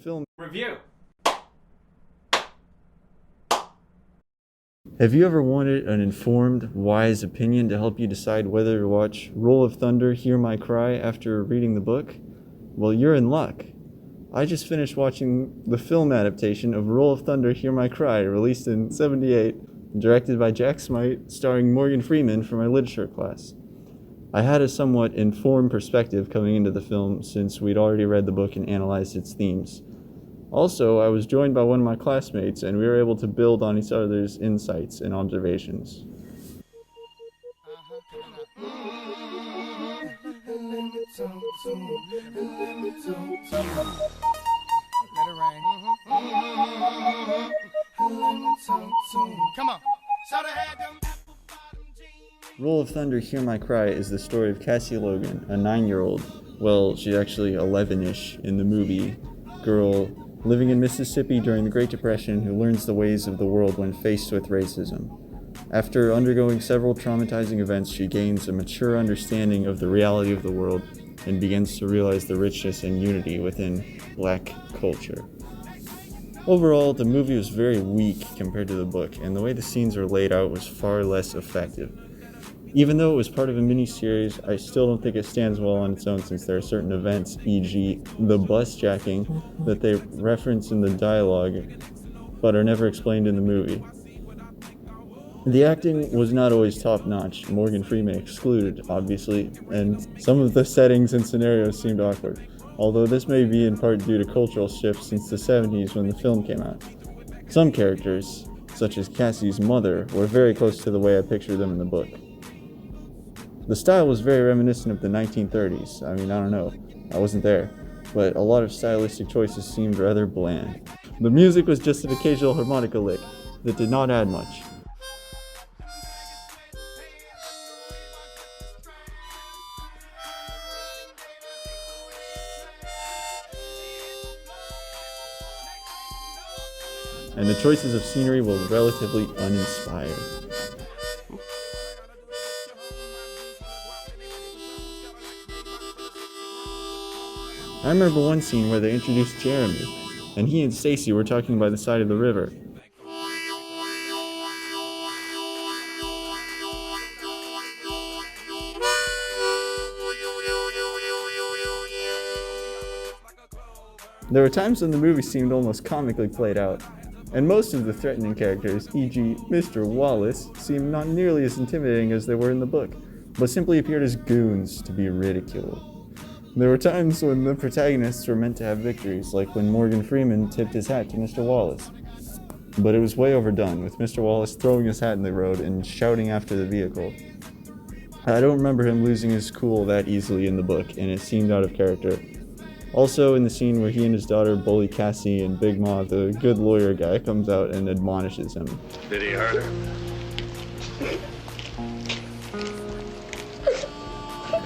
film. Review. Have you ever wanted an informed, wise opinion to help you decide whether to watch Roll of Thunder, Hear My Cry after reading the book? Well, you're in luck. I just finished watching the film adaptation of Roll of Thunder, Hear My Cry, released in '78, directed by Jack Smite, starring Morgan Freeman for my literature class. I had a somewhat informed perspective coming into the film since we'd already read the book and analyzed its themes. Also, I was joined by one of my classmates, and we were able to build on each other's insights and observations. Come on. Roll of Thunder, Hear My Cry is the story of Cassie Logan, a 9-year-old, well, she's actually 11-ish in the movie, girl living in Mississippi during the Great Depression who learns the ways of the world when faced with racism. After undergoing several traumatizing events, she gains a mature understanding of the reality of the world and begins to realize the richness and unity within Black culture. Overall, the movie was very weak compared to the book, and the way the scenes were laid out was far less effective. Even though it was part of a mini-series, I still don't think it stands well on its own since there are certain events, e.g. the bus jacking, that they reference in the dialogue, but are never explained in the movie. The acting was not always top-notch, Morgan Freeman excluded, obviously, and some of the settings and scenarios seemed awkward, although this may be in part due to cultural shifts since the 70s when the film came out. Some characters, such as Cassie's mother, were very close to the way I pictured them in the book. The style was very reminiscent of the 1930s. I don't know, I wasn't there, but a lot of stylistic choices seemed rather bland. The music was just an occasional harmonica lick that did not add much. And the choices of scenery were relatively uninspired. I remember one scene where they introduced Jeremy, and he and Stacy were talking by the side of the river. There were times when the movie seemed almost comically played out, and most of the threatening characters, e.g. Mr. Wallace, seemed not nearly as intimidating as they were in the book, but simply appeared as goons to be ridiculed. There were times when the protagonists were meant to have victories, like when Morgan Freeman tipped his hat to Mr. Wallace. But it was way overdone, with Mr. Wallace throwing his hat in the road and shouting after the vehicle. I don't remember him losing his cool that easily in the book, and it seemed out of character. Also, in the scene where he and his daughter bully Cassie and Big Ma, the good lawyer guy comes out and admonishes him. Did he hurt her?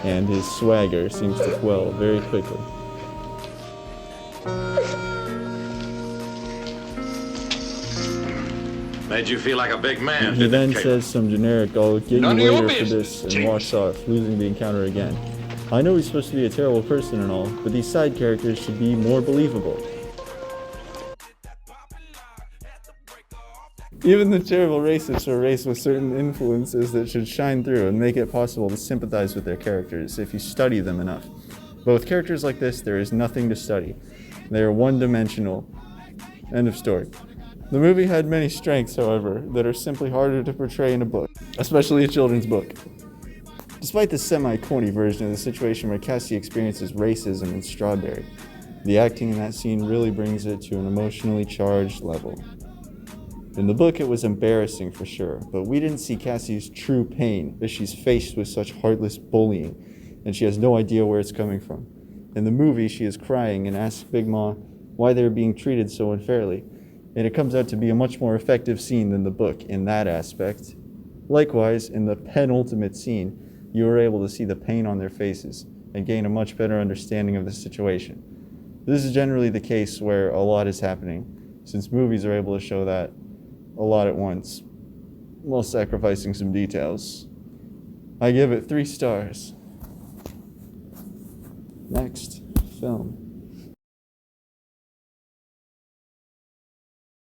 And his swagger seems to quell very quickly. Made you feel like a big man. He didn't then it, Caleb? says some generic, "I'll get you None of your later for business, this," and walks off, losing the encounter again. I know he's supposed to be a terrible person and all, but these side characters should be more believable. Even the terrible racists are raised with certain influences that should shine through and make it possible to sympathize with their characters if you study them enough. But with characters like this, there is nothing to study. They are one-dimensional. End of story. The movie had many strengths, however, that are simply harder to portray in a book, especially a children's book. Despite the semi-corny version of the situation where Cassie experiences racism in Strawberry, the acting in that scene really brings it to an emotionally charged level. In the book, it was embarrassing for sure, but we didn't see Cassie's true pain as she's faced with such heartless bullying, and she has no idea where it's coming from. In the movie, she is crying and asks Big Ma why they're being treated so unfairly, and it comes out to be a much more effective scene than the book in that aspect. Likewise, in the penultimate scene, you are able to see the pain on their faces and gain a much better understanding of the situation. This is generally the case where a lot is happening, since movies are able to show that a lot at once, while sacrificing some details. I give it 3 stars. Next film.